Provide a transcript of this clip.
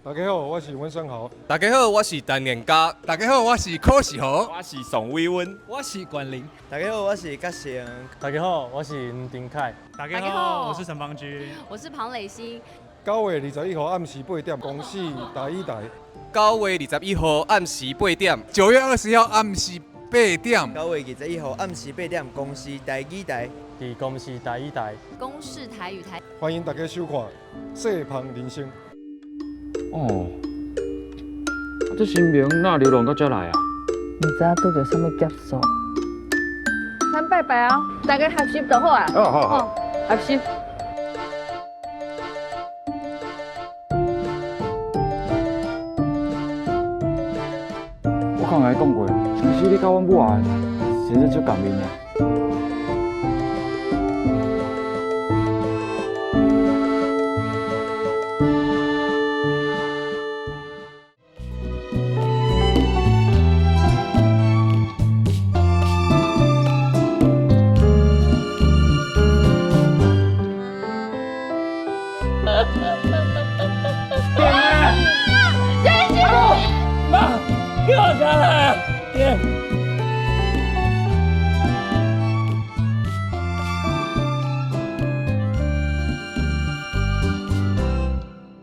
大家好，我是温生豪。大家好，我是陈彦嘉。大家好，我是柯世豪。我是宋伟文。我是冠霖。大家好，我是嘉诚。大家好，我是吴丁凯。大家好，我是陈邦君。我是庞蕾馨。9月21号暗时8点，公视台语台。9月21号暗时8点。9月20号暗时8点。9月21号暗时8点，公视台语台。伫公视台语台。公视台语台。欢迎大家收看《细芳人生》。哦，这新兵哪流浪到这来啊？唔知拄着什么劫数。参拜拜啊，大家合习就好啊。好，合习。我刚才讲过，其实你甲阮母啊，其实就共面的。